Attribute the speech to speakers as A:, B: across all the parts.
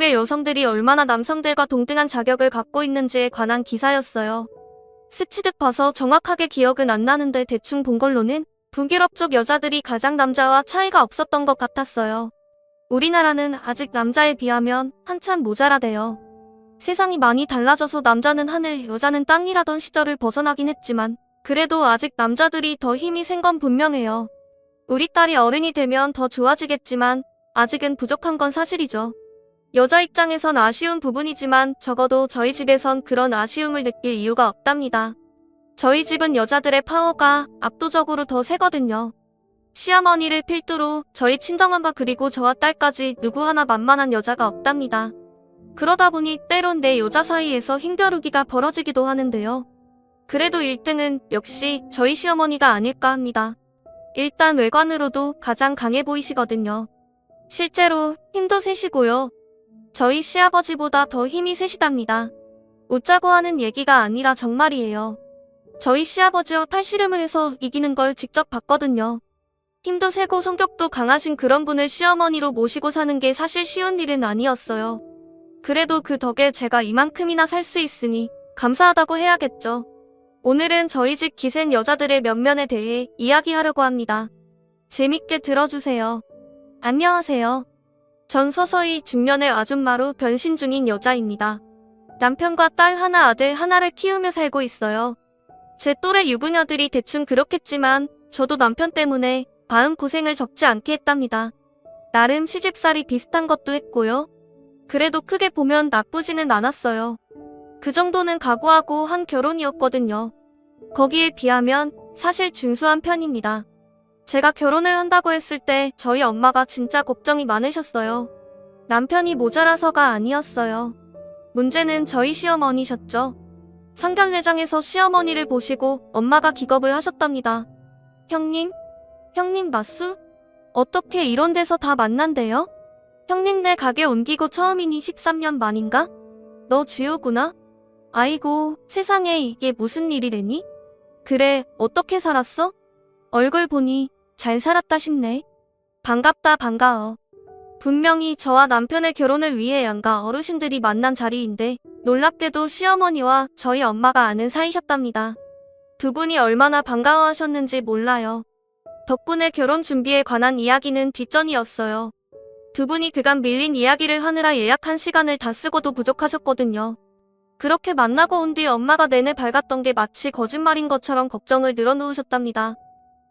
A: 한국의 여성들이 얼마나 남성들과 동등한 자격을 갖고 있는지에 관한 기사였어요. 스치듯 봐서 정확하게 기억은 안 나는데 대충 본 걸로는 북유럽 쪽 여자들이 가장 남자와 차이가 없었던 것 같았어요. 우리나라는 아직 남자에 비하면 한참 모자라대요. 세상이 많이 달라져서 남자는 하늘, 여자는 땅이라던 시절을 벗어나긴 했지만 그래도 아직 남자들이 더 힘이 센 건 분명해요. 우리 딸이 어른이 되면 더 좋아지겠지만 아직은 부족한 건 사실이죠. 여자 입장에선 아쉬운 부분이지만 적어도 저희 집에선 그런 아쉬움을 느낄 이유가 없답니다. 저희 집은 여자들의 파워가 압도적으로 더 세거든요. 시어머니를 필두로 저희 친정엄마 그리고 저와 딸까지 누구 하나 만만한 여자가 없답니다. 그러다 보니 때론 내 여자 사이에서 힘겨루기가 벌어지기도 하는데요. 그래도 1등은 역시 저희 시어머니가 아닐까 합니다. 일단 외관으로도 가장 강해 보이시거든요. 실제로 힘도 세시고요. 저희 시아버지보다 더 힘이 세시답니다. 웃자고 하는 얘기가 아니라 정말이에요. 저희 시아버지와 팔씨름을 해서 이기는 걸 직접 봤거든요. 힘도 세고 성격도 강하신 그런 분을 시어머니로 모시고 사는 게 사실 쉬운 일은 아니었어요. 그래도 그 덕에 제가 이만큼이나 살 수 있으니 감사하다고 해야겠죠. 오늘은 저희 집 기센 여자들의 면면에 대해 이야기하려고 합니다. 재밌게 들어주세요. 안녕하세요. 전 서서히 중년의 아줌마로 변신 중인 여자입니다. 남편과 딸 하나, 아들 하나를 키우며 살고 있어요. 제 또래 유부녀들이 대충 그렇겠지만 저도 남편 때문에 마음고생을 적지 않게 했답니다. 나름 시집살이 비슷한 것도 했고요. 그래도 크게 보면 나쁘지는 않았어요. 그 정도는 각오하고 한 결혼이었거든요. 거기에 비하면 사실 준수한 편입니다. 제가 결혼을 한다고 했을 때 저희 엄마가 진짜 걱정이 많으셨어요. 남편이 모자라서가 아니었어요. 문제는 저희 시어머니셨죠. 상견례장에서 시어머니를 보시고 엄마가 기겁을 하셨답니다. 형님 맞수? 어떻게 이런 데서 다 만난대요? 형님네 가게 옮기고 처음이니 13년 만인가? 너 지우구나? 아이고 세상에 이게 무슨 일이래니? 그래 어떻게 살았어? 얼굴 보니 잘 살았다 싶네. 반갑다 반가워. 분명히 저와 남편의 결혼을 위해 양가 어르신들이 만난 자리인데 놀랍게도 시어머니와 저희 엄마가 아는 사이셨답니다. 두 분이 얼마나 반가워하셨는지 몰라요. 덕분에 결혼 준비에 관한 이야기는 뒷전이었어요. 두 분이 그간 밀린 이야기를 하느라 예약한 시간을 다 쓰고도 부족하셨거든요. 그렇게 만나고 온 뒤 엄마가 내내 밝았던 게 마치 거짓말인 것처럼 걱정을 늘어놓으셨답니다.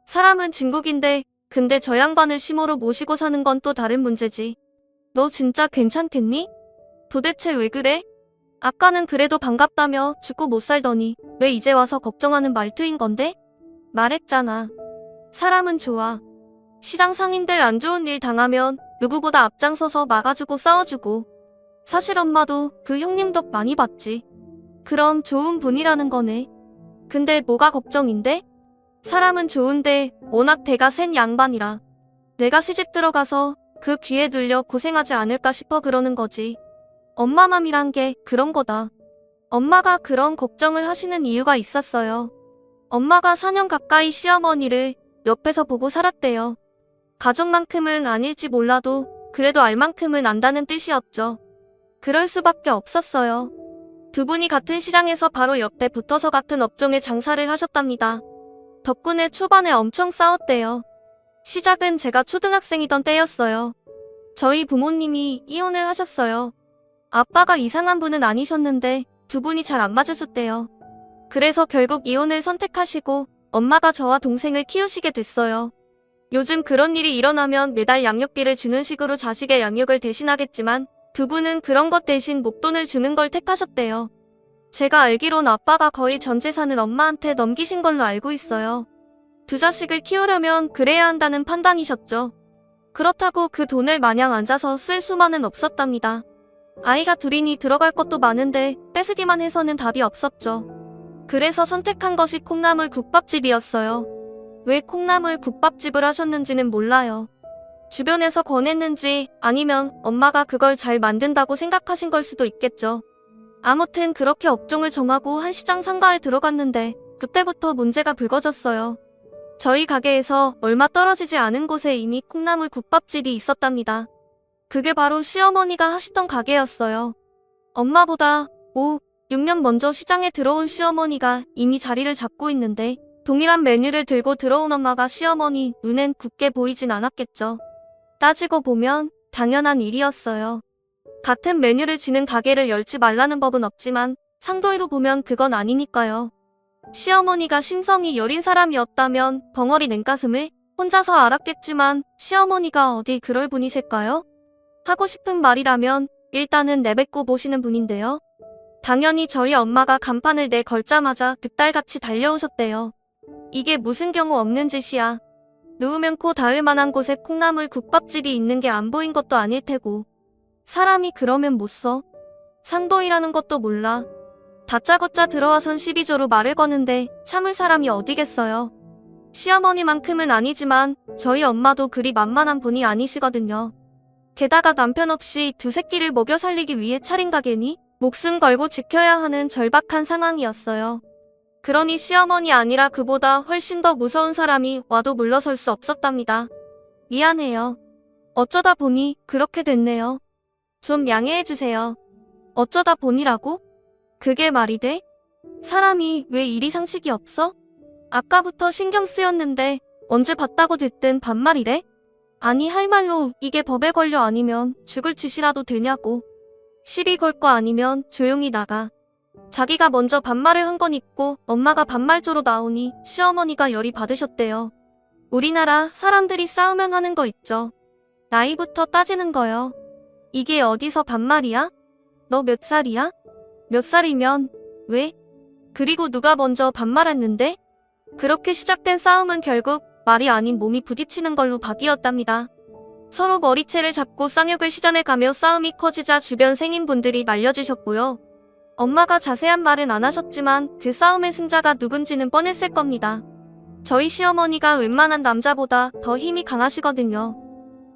A: 사람은 진국인데 근데 저 양반을 시모로 모시고 사는 건 또 다른 문제지. 너 진짜 괜찮겠니? 도대체 왜 그래? 아까는 그래도 반갑다며 죽고 못 살더니 왜 이제 와서 걱정하는 말투인 건데? 말했잖아. 사람은 좋아. 시장 상인들 안 좋은 일 당하면 누구보다 앞장서서 막아주고 싸워주고. 사실 엄마도 그 형님 덕 많이 봤지. 그럼 좋은 분이라는 거네. 근데 뭐가 걱정인데? 사람은 좋은데 워낙 대가 센 양반이라 내가 시집 들어가서 그 귀에 들려 고생하지 않을까 싶어 그러는 거지. 엄마 맘이란 게 그런 거다. 엄마가 그런 걱정을 하시는 이유가 있었어요. 엄마가 4년 가까이 시어머니를 옆에서 보고 살았대요. 가족만큼은 아닐지 몰라도 그래도 알 만큼은 안다는 뜻이었죠. 그럴 수밖에 없었어요. 두 분이 같은 시장에서 바로 옆에 붙어서 같은 업종의 장사를 하셨답니다. 덕분에 초반에 엄청 싸웠대요. 시작은 제가 초등학생이던 때였어요. 저희 부모님이 이혼을 하셨어요. 아빠가 이상한 분은 아니셨는데 두 분이 잘 안 맞으셨대요. 그래서 결국 이혼을 선택하시고 엄마가 저와 동생을 키우시게 됐어요. 요즘 그런 일이 일어나면 매달 양육비를 주는 식으로 자식의 양육을 대신하겠지만 두 분은 그런 것 대신 목돈을 주는 걸 택하셨대요. 제가 알기론 아빠가 거의 전 재산을 엄마한테 넘기신 걸로 알고 있어요. 두 자식을 키우려면 그래야 한다는 판단이셨죠. 그렇다고 그 돈을 마냥 앉아서 쓸 수만은 없었답니다. 아이가 둘이니 들어갈 것도 많은데 뺏으기만 해서는 답이 없었죠. 그래서 선택한 것이 콩나물 국밥집이었어요. 왜 콩나물 국밥집을 하셨는지는 몰라요. 주변에서 권했는지 아니면 엄마가 그걸 잘 만든다고 생각하신 걸 수도 있겠죠. 아무튼 그렇게 업종을 정하고 한 시장 상가에 들어갔는데 그때부터 문제가 불거졌어요. 저희 가게에서 얼마 떨어지지 않은 곳에 이미 콩나물 국밥집이 있었답니다. 그게 바로 시어머니가 하시던 가게였어요. 엄마보다 5, 6년 먼저 시장에 들어온 시어머니가 이미 자리를 잡고 있는데 동일한 메뉴를 들고 들어온 엄마가 시어머니 눈엔 굳게 보이진 않았겠죠. 따지고 보면 당연한 일이었어요. 같은 메뉴를 지는 가게를 열지 말라는 법은 없지만 상도이로 보면 그건 아니니까요. 시어머니가 심성이 여린 사람이었다면 벙어리 냉가슴을 혼자서 알았겠지만 시어머니가 어디 그럴 분이실까요? 하고 싶은 말이라면 일단은 내뱉고 보시는 분인데요. 당연히 저희 엄마가 간판을 내걸자마자 득달같이 달려오셨대요. 이게 무슨 경우 없는 짓이야. 누우면 코 닿을 만한 곳에 콩나물 국밥집이 있는 게 안 보인 것도 아닐 테고. 사람이 그러면 못 써? 상도이라는 것도 몰라. 다짜고짜 들어와선 12조로 말을 거는데 참을 사람이 어디겠어요. 시어머니만큼은 아니지만 저희 엄마도 그리 만만한 분이 아니시거든요. 게다가 남편 없이 두 새끼를 먹여 살리기 위해 차린 가게니 목숨 걸고 지켜야 하는 절박한 상황이었어요. 그러니 시어머니 아니라 그보다 훨씬 더 무서운 사람이 와도 물러설 수 없었답니다. 미안해요. 어쩌다 보니 그렇게 됐네요. 좀 양해해주세요. 어쩌다 보니라고? 그게 말이 돼? 사람이 왜 이리 상식이 없어? 아까부터 신경 쓰였는데 언제 봤다고 됐든 반말이래? 아니 할 말로 이게 법에 걸려 아니면 죽을 짓이라도 되냐고. 시비 걸 거 아니면 조용히 나가. 자기가 먼저 반말을 한 건 있고 엄마가 반말조로 나오니 시어머니가 열이 받으셨대요. 우리나라 사람들이 싸우면 하는 거 있죠. 나이부터 따지는 거요. 이게 어디서 반말이야? 너 몇 살이야? 몇 살이면 왜? 그리고 누가 먼저 반말했는데? 그렇게 시작된 싸움은 결국 말이 아닌 몸이 부딪히는 걸로 바뀌었답니다. 서로 머리채를 잡고 쌍욕을 시전해가며 싸움이 커지자 주변 생인분들이 말려주셨고요. 엄마가 자세한 말은 안 하셨지만 그 싸움의 승자가 누군지는 뻔했을 겁니다. 저희 시어머니가 웬만한 남자보다 더 힘이 강하시거든요.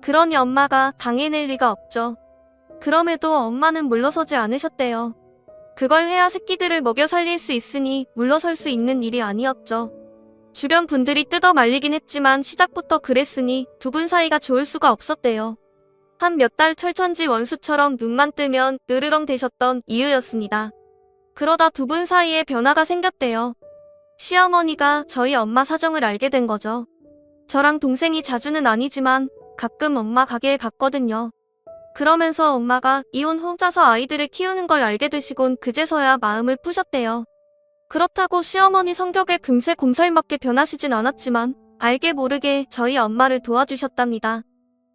A: 그러니 엄마가 당해낼 리가 없죠. 그럼에도 엄마는 물러서지 않으셨대요. 그걸 해야 새끼들을 먹여 살릴 수 있으니 물러설 수 있는 일이 아니었죠. 주변 분들이 뜯어 말리긴 했지만 시작부터 그랬으니 두 분 사이가 좋을 수가 없었대요. 한 몇 달 철천지 원수처럼 눈만 뜨면 으르렁 대셨던 이유였습니다. 그러다 두 분 사이에 변화가 생겼대요. 시어머니가 저희 엄마 사정을 알게 된 거죠. 저랑 동생이 자주는 아니지만 가끔 엄마 가게에 갔거든요. 그러면서 엄마가 이혼 후 혼자서 아이들을 키우는 걸 알게 되시곤 그제서야 마음을 푸셨대요. 그렇다고 시어머니 성격에 금세 곰살맞게 변하시진 않았지만 알게 모르게 저희 엄마를 도와주셨답니다.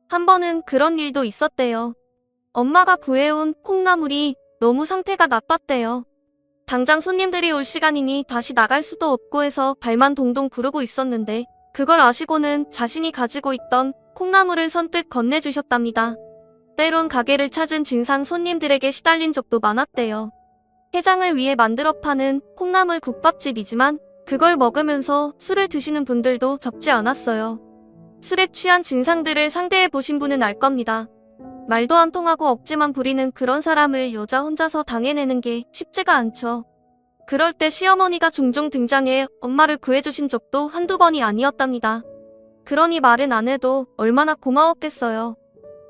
A: 한 번은 그런 일도 있었대요. 엄마가 구해온 콩나물이 너무 상태가 나빴대요. 당장 손님들이 올 시간이니 다시 나갈 수도 없고 해서 발만 동동 구르고 있었는데 그걸 아시고는 자신이 가지고 있던 콩나물을 선뜻 건네주셨답니다. 때론 가게를 찾은 진상 손님들에게 시달린 적도 많았대요. 해장을 위해 만들어 파는 콩나물 국밥집이지만 그걸 먹으면서 술을 드시는 분들도 적지 않았어요. 술에 취한 진상들을 상대해 보신 분은 알 겁니다. 말도 안 통하고 억지만 부리는 그런 사람을 여자 혼자서 당해내는 게 쉽지가 않죠. 그럴 때 시어머니가 종종 등장해 엄마를 구해주신 적도 한두 번이 아니었답니다. 그러니 말은 안 해도 얼마나 고마웠겠어요.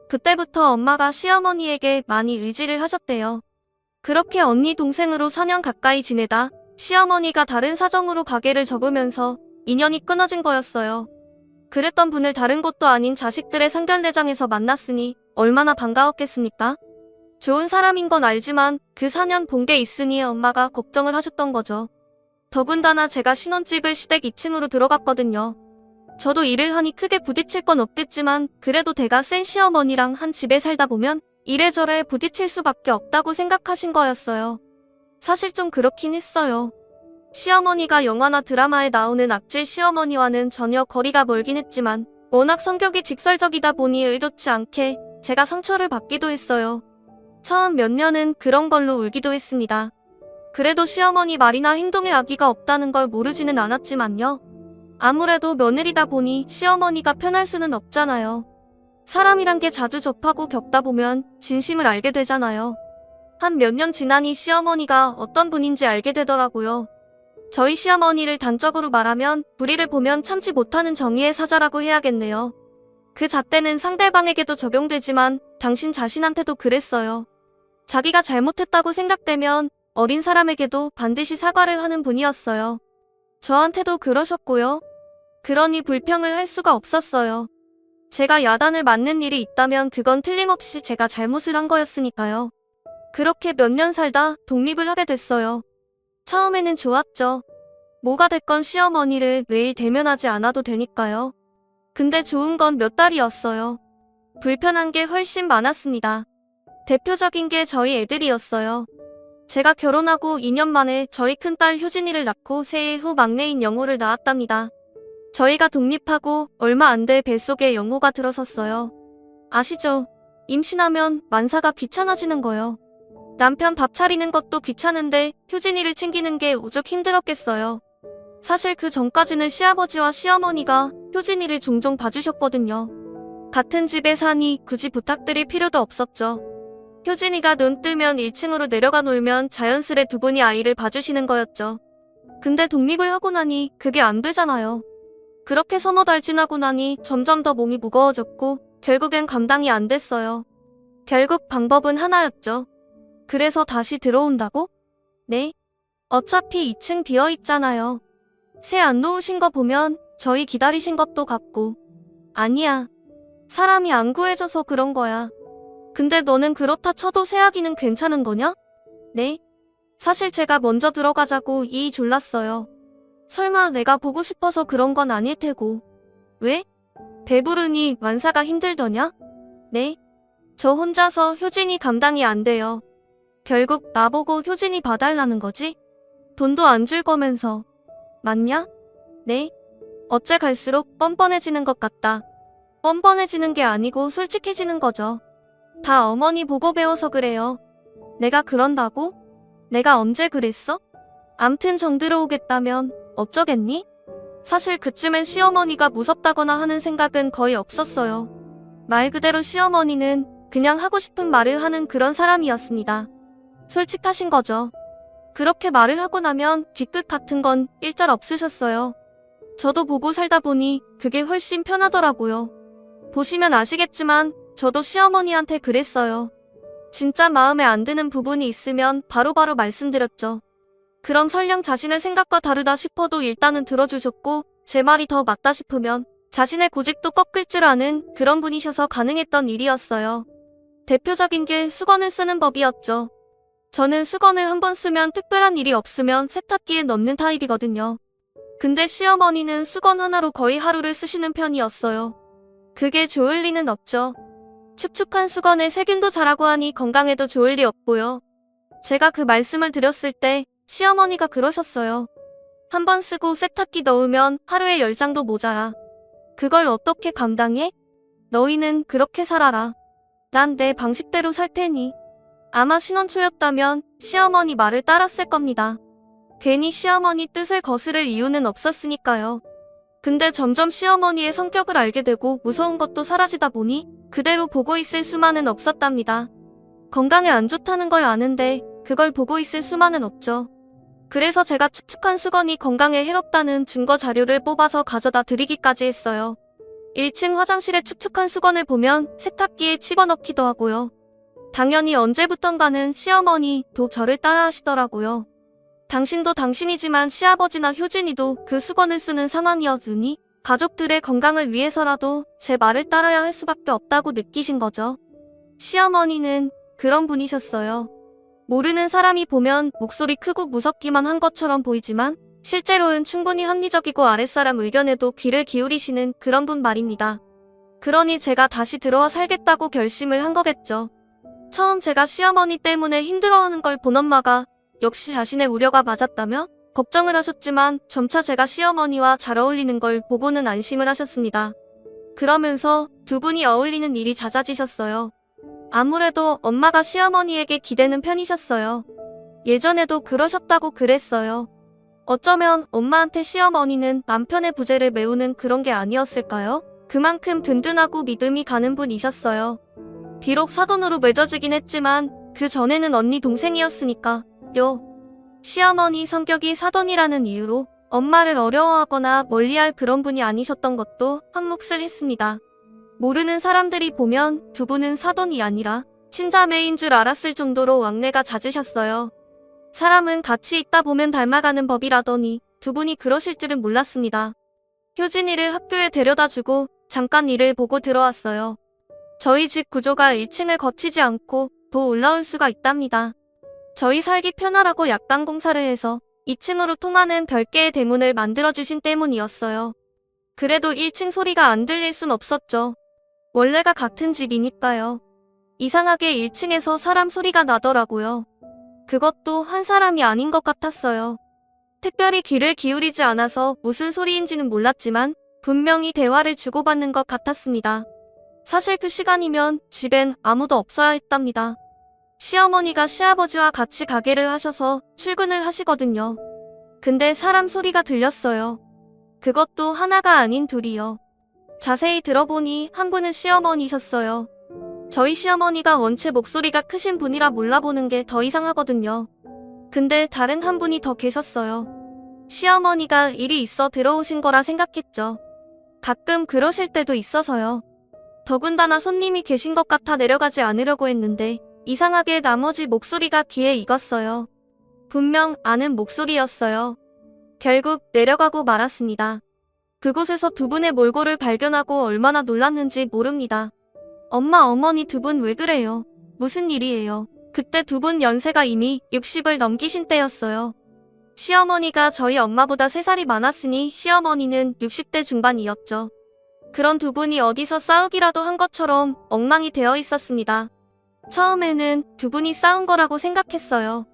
A: 그때부터 엄마가 시어머니에게 많이 의지를 하셨대요. 그렇게 언니 동생으로 4년 가까이 지내다 시어머니가 다른 사정으로 가게를 접으면서 인연이 끊어진 거였어요. 그랬던 분을 다른 곳도 아닌 자식들의 상견례장에서 만났으니 얼마나 반가웠겠습니까? 좋은 사람인 건 알지만 그 4년 본 게 있으니 엄마가 걱정을 하셨던 거죠. 더군다나 제가 신혼집을 시댁 2층으로 들어갔거든요. 저도 일을 하니 크게 부딪힐 건 없겠지만 그래도 대가 센 시어머니랑 한 집에 살다 보면 이래저래 부딪힐 수밖에 없다고 생각하신 거였어요. 사실 좀 그렇긴 했어요. 시어머니가 영화나 드라마에 나오는 악질 시어머니와는 전혀 거리가 멀긴 했지만 워낙 성격이 직설적이다 보니 의도치 않게 제가 상처를 받기도 했어요. 처음 몇 년은 그런 걸로 울기도 했습니다. 그래도 시어머니 말이나 행동에 악의가 없다는 걸 모르지는 않았지만요. 아무래도 며느리다 보니 시어머니가 편할 수는 없잖아요. 사람이란 게 자주 접하고 겪다 보면 진심을 알게 되잖아요. 한 몇 년 지나니 시어머니가 어떤 분인지 알게 되더라고요. 저희 시어머니를 단적으로 말하면 불의를 보면 참지 못하는 정의의 사자라고 해야겠네요. 그 잣대는 상대방에게도 적용되지만 당신 자신한테도 그랬어요. 자기가 잘못했다고 생각되면 어린 사람에게도 반드시 사과를 하는 분이었어요. 저한테도 그러셨고요. 그러니 불평을 할 수가 없었어요. 제가 야단을 맞는 일이 있다면 그건 틀림없이 제가 잘못을 한 거였으니까요. 그렇게 몇 년 살다 독립을 하게 됐어요. 처음에는 좋았죠. 뭐가 됐건 시어머니를 매일 대면하지 않아도 되니까요. 근데 좋은 건 몇 달이었어요. 불편한 게 훨씬 많았습니다. 대표적인 게 저희 애들이었어요. 제가 결혼하고 2년 만에 저희 큰딸 효진이를 낳고 새해 후 막내인 영호를 낳았답니다. 저희가 독립하고 얼마 안 돼 뱃속에 영호가 들어섰어요. 아시죠? 임신하면 만사가 귀찮아지는 거요. 남편 밥 차리는 것도 귀찮은데 효진이를 챙기는 게 오죽 힘들었겠어요. 사실 그 전까지는 시아버지와 시어머니가 효진이를 종종 봐주셨거든요. 같은 집에 사니 굳이 부탁드릴 필요도 없었죠. 효진이가 눈 뜨면 1층으로 내려가 놀면 자연스레 두 분이 아이를 봐주시는 거였죠. 근데 독립을 하고 나니 그게 안 되잖아요. 그렇게 서너 달 지나고 나니 점점 더 몸이 무거워졌고 결국엔 감당이 안 됐어요. 결국 방법은 하나였죠. 그래서 다시 들어온다고? 네? 어차피 2층 비어있잖아요. 새 안 놓으신 거 보면 저희 기다리신 것도 같고. 아니야. 사람이 안 구해져서 그런 거야. 근데 너는 그렇다 쳐도 새 아기는 괜찮은 거냐? 네? 사실 제가 먼저 들어가자고 이 졸랐어요. 설마 내가 보고 싶어서 그런 건 아닐 테고. 왜? 배부르니 만사가 힘들더냐? 네? 저 혼자서 효진이 감당이 안 돼요. 결국 나보고 효진이 봐달라는 거지? 돈도 안 줄 거면서. 맞냐? 네? 어째 갈수록 뻔뻔해지는 것 같다. 뻔뻔해지는 게 아니고 솔직해지는 거죠. 다 어머니 보고 배워서 그래요. 내가 그런다고? 내가 언제 그랬어? 암튼 정 들어오겠다면 어쩌겠니? 사실 그쯤엔 시어머니가 무섭다거나 하는 생각은 거의 없었어요. 말 그대로 시어머니는 그냥 하고 싶은 말을 하는 그런 사람이었습니다. 솔직하신 거죠. 그렇게 말을 하고 나면 뒤끝 같은 건 일절 없으셨어요. 저도 보고 살다 보니 그게 훨씬 편하더라고요. 보시면 아시겠지만 저도 시어머니한테 그랬어요. 진짜 마음에 안 드는 부분이 있으면 바로바로 말씀드렸죠. 그럼 설령 자신의 생각과 다르다 싶어도 일단은 들어주셨고 제 말이 더 맞다 싶으면 자신의 고집도 꺾을 줄 아는 그런 분이셔서 가능했던 일이었어요. 대표적인 게 수건을 쓰는 법이었죠. 저는 수건을 한번 쓰면 특별한 일이 없으면 세탁기에 넣는 타입이거든요. 근데 시어머니는 수건 하나로 거의 하루를 쓰시는 편이었어요. 그게 좋을 리는 없죠. 축축한 수건에 세균도 자라고 하니 건강에도 좋을 리 없고요. 제가 그 말씀을 드렸을 때 시어머니가 그러셨어요. 한 번 쓰고 세탁기 넣으면 하루에 10장도 모자라. 그걸 어떻게 감당해? 너희는 그렇게 살아라. 난 내 방식대로 살 테니. 아마 신혼초였다면 시어머니 말을 따랐을 겁니다. 괜히 시어머니 뜻을 거스를 이유는 없었으니까요. 근데 점점 시어머니의 성격을 알게 되고 무서운 것도 사라지다 보니 그대로 보고 있을 수만은 없었답니다. 건강에 안 좋다는 걸 아는데 그걸 보고 있을 수만은 없죠. 그래서 제가 축축한 수건이 건강에 해롭다는 증거 자료를 뽑아서 가져다 드리기까지 했어요. 1층 화장실에 축축한 수건을 보면 세탁기에 집어넣기도 하고요. 당연히 언제부턴가는 시어머니도 저를 따라 하시더라고요. 당신도 당신이지만 시아버지나 효진이도 그 수건을 쓰는 상황이었으니 가족들의 건강을 위해서라도 제 말을 따라야 할 수밖에 없다고 느끼신 거죠. 시어머니는 그런 분이셨어요. 모르는 사람이 보면 목소리 크고 무섭기만 한 것처럼 보이지만 실제로는 충분히 합리적이고 아랫사람 의견에도 귀를 기울이시는 그런 분 말입니다. 그러니 제가 다시 들어와 살겠다고 결심을 한 거겠죠. 처음 제가 시어머니 때문에 힘들어하는 걸 본 엄마가 역시 자신의 우려가 맞았다며 걱정을 하셨지만 점차 제가 시어머니와 잘 어울리는 걸 보고는 안심을 하셨습니다. 그러면서 두 분이 어울리는 일이 잦아지셨어요. 아무래도 엄마가 시어머니에게 기대는 편이셨어요. 예전에도 그러셨다고 그랬어요. 어쩌면 엄마한테 시어머니는 남편의 부재를 메우는 그런 게 아니었을까요? 그만큼 든든하고 믿음이 가는 분이셨어요. 비록 사돈으로 맺어지긴 했지만 그 전에는 언니 동생이었으니까. 시어머니 성격이 사돈이라는 이유로 엄마를 어려워하거나 멀리할 그런 분이 아니셨던 것도 한몫을 했습니다. 모르는 사람들이 보면 두 분은 사돈이 아니라 친자매인 줄 알았을 정도로 왕래가 잦으셨어요. 사람은 같이 있다 보면 닮아가는 법이라더니 두 분이 그러실 줄은 몰랐습니다. 효진이를 학교에 데려다주고 잠깐 일을 보고 들어왔어요. 저희 집 구조가 1층을 거치지 않고 더 올라올 수가 있답니다. 저희 살기 편하라고 약간 공사를 해서 2층으로 통하는 별개의 대문을 만들어주신 때문이었어요. 그래도 1층 소리가 안 들릴 순 없었죠. 원래가 같은 집이니까요. 이상하게 1층에서 사람 소리가 나더라고요. 그것도 한 사람이 아닌 것 같았어요. 특별히 귀를 기울이지 않아서 무슨 소리인지는 몰랐지만 분명히 대화를 주고받는 것 같았습니다. 사실 그 시간이면 집엔 아무도 없어야 했답니다. 시어머니가 시아버지와 같이 가게를 하셔서 출근을 하시거든요. 근데 사람 소리가 들렸어요. 그것도 하나가 아닌 둘이요. 자세히 들어보니 한 분은 시어머니셨어요. 저희 시어머니가 원체 목소리가 크신 분이라 몰라보는 게 더 이상하거든요. 근데 다른 한 분이 더 계셨어요. 시어머니가 일이 있어 들어오신 거라 생각했죠. 가끔 그러실 때도 있어서요. 더군다나 손님이 계신 것 같아 내려가지 않으려고 했는데 이상하게 나머지 목소리가 귀에 익었어요. 분명 아는 목소리였어요. 결국 내려가고 말았습니다. 그곳에서 두 분의 몰골을 발견하고 얼마나 놀랐는지 모릅니다. 엄마 어머니 두 분 왜 그래요? 무슨 일이에요? 그때 두 분 연세가 이미 60을 넘기신 때였어요. 시어머니가 저희 엄마보다 3살이 많았으니 시어머니는 60대 중반이었죠. 그런 두 분이 어디서 싸우기라도 한 것처럼 엉망이 되어 있었습니다. 처음에는 두 분이 싸운 거라고 생각했어요.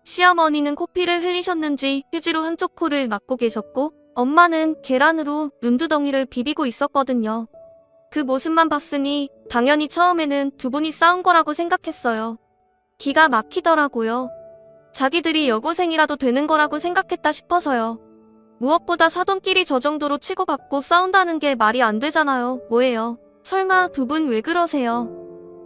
A: 시어머니는 코피를 흘리셨는지 휴지로 한쪽 코를 막고 계셨고 엄마는 계란으로 눈두덩이를 비비고 있었거든요. 그 모습만 봤으니 당연히 처음에는 두 분이 싸운 거라고 생각했어요. 기가 막히더라고요. 자기들이 여고생이라도 되는 거라고 생각했다 싶어서요. 무엇보다 사돈끼리 저 정도로 치고받고 싸운다는 게 말이 안 되잖아요. 뭐예요? 설마 두 분 왜 그러세요?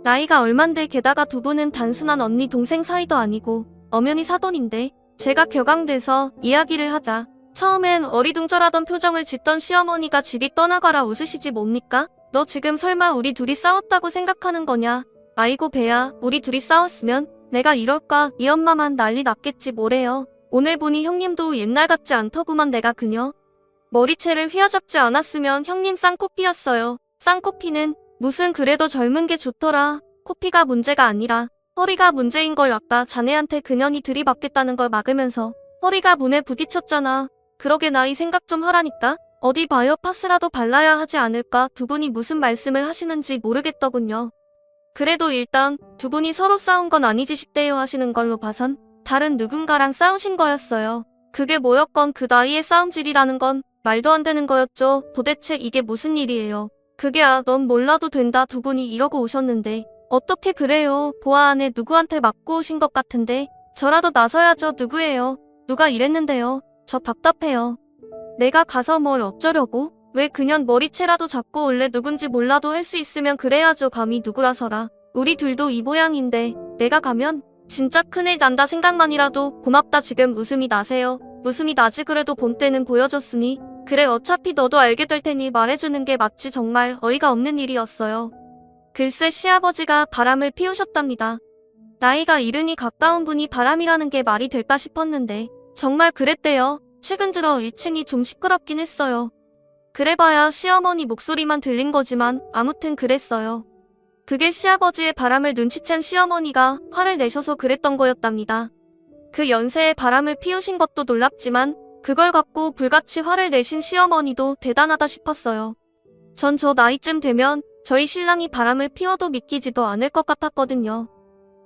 A: 나이가 얼만데 게다가 두 분은 단순한 언니 동생 사이도 아니고 엄연히 사돈인데 제가 격앙돼서 이야기를 하자 처음엔 어리둥절하던 표정을 짓던 시어머니가 집이 떠나가라 웃으시지 뭡니까? 너 지금 설마 우리 둘이 싸웠다고 생각하는 거냐? 아이고 배야, 우리 둘이 싸웠으면 내가 이럴까? 이 엄마만 난리 났겠지 뭐래요. 오늘 보니 형님도 옛날 같지 않더구만. 내가 그녀 머리채를 휘어잡지 않았으면 형님 쌍코피였어요. 쌍코피는 무슨 그래도 젊은 게 좋더라. 코피가 문제가 아니라 허리가 문제인 걸. 아까 자네한테 그년이 들이받겠다는 걸 막으면서 허리가 문에 부딪혔잖아. 그러게 나이 생각 좀 하라니까. 어디 바이오 파스라도 발라야 하지 않을까. 두 분이 무슨 말씀을 하시는지 모르겠더군요. 그래도 일단 두 분이 서로 싸운 건 아니지 싶대요 하시는 걸로 봐선 다른 누군가랑 싸우신 거였어요. 그게 뭐였건 그 나이에 싸움질이라는 건 말도 안 되는 거였죠. 도대체 이게 무슨 일이에요. 그게 넌 몰라도 된다. 두 분이 이러고 오셨는데 어떻게 그래요. 보아 안에 누구한테 맞고 오신 것 같은데 저라도 나서야죠. 누구예요? 누가 이랬는데요. 저 답답해요. 내가 가서 뭘 어쩌려고? 왜 그년 머리채라도 잡고 올래. 누군지 몰라도 할 수 있으면 그래야죠. 감히 누구라서라. 우리 둘도 이 모양인데 내가 가면 진짜 큰일 난다 생각만이라도 고맙다. 지금 웃음이 나세요. 웃음이 나지. 그래도 본때는 보여줬으니 그래 어차피 너도 알게 될 테니 말해주는 게 맞지. 정말 어이가 없는 일이었어요. 글쎄 시아버지가 바람을 피우셨답니다. 나이가 이른이 가까운 분이 바람이라는 게 말이 될까 싶었는데 정말 그랬대요. 최근 들어 1층이 좀 시끄럽긴 했어요. 그래봐야 시어머니 목소리만 들린 거지만 아무튼 그랬어요. 그게 시아버지의 바람을 눈치챈 시어머니가 화를 내셔서 그랬던 거였답니다. 그 연세에 바람을 피우신 것도 놀랍지만 그걸 갖고 불같이 화를 내신 시어머니도 대단하다 싶었어요. 전 저 나이쯤 되면 저희 신랑이 바람을 피워도 믿기지도 않을 것 같았거든요.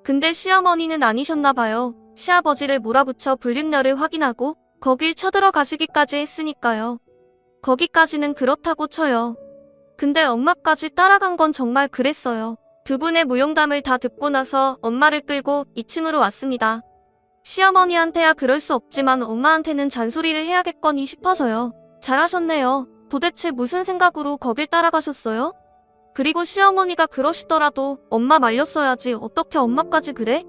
A: 근데 시어머니는 아니셨나 봐요. 시아버지를 몰아붙여 불륜녀를 확인하고 거길 쳐들어가시기까지 했으니까요. 거기까지는 그렇다고 쳐요. 근데 엄마까지 따라간 건 정말 그랬어요. 두 분의 무용담을 다 듣고 나서 엄마를 끌고 2층으로 왔습니다. 시어머니한테야 그럴 수 없지만 엄마한테는 잔소리를 해야겠거니 싶어서요. 잘하셨네요. 도대체 무슨 생각으로 거길 따라가셨어요? 그리고 시어머니가 그러시더라도 엄마 말렸어야지. 어떻게 엄마까지 그래?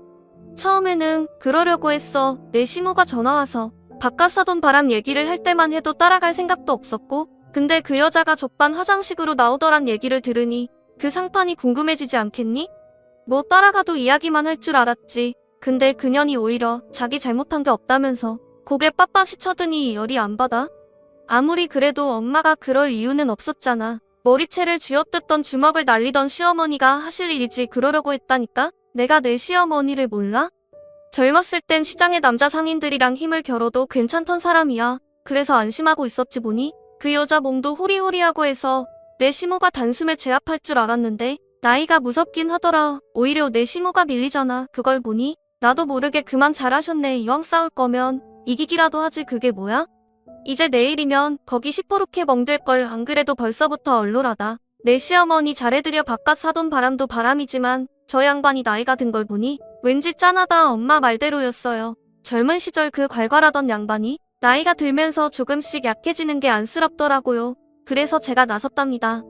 A: 처음에는 그러려고 했어. 내 시모가 전화와서 바깥 사돈 바람 얘기를 할 때만 해도 따라갈 생각도 없었고 근데 그 여자가 적반 하장식으로 나오더란 얘기를 들으니 그 상판이 궁금해지지 않겠니? 뭐 따라가도 이야기만 할 줄 알았지. 근데 그년이 오히려 자기 잘못한 게 없다면서 고개 빳빳이 쳐드니 열이 안 받아? 아무리 그래도 엄마가 그럴 이유는 없었잖아. 머리채를 쥐어뜯던 주먹을 날리던 시어머니가 하실 일이지 그러려고 했다니까? 내가 내 시어머니를 몰라? 젊었을 땐 시장의 남자 상인들이랑 힘을 겨뤄도 괜찮던 사람이야. 그래서 안심하고 있었지 보니 그 여자 몸도 호리호리하고 해서 내 시모가 단숨에 제압할 줄 알았는데 나이가 무섭긴 하더라. 오히려 내 시모가 밀리잖아. 그걸 보니 나도 모르게 그만 잘하셨네. 이왕 싸울 거면 이기기라도 하지. 그게 뭐야? 이제 내일이면 거기 시퍼렇게 멍들걸. 안 그래도 벌써부터 얼얼하다. 내 시어머니 잘해드려 바깥 사돈 바람도 바람이지만 저 양반이 나이가 든 걸 보니 왠지 짠하다. 엄마 말대로였어요. 젊은 시절 그 괄괄하던 양반이 나이가 들면서 조금씩 약해지는 게 안쓰럽더라고요. 그래서 제가 나섰답니다.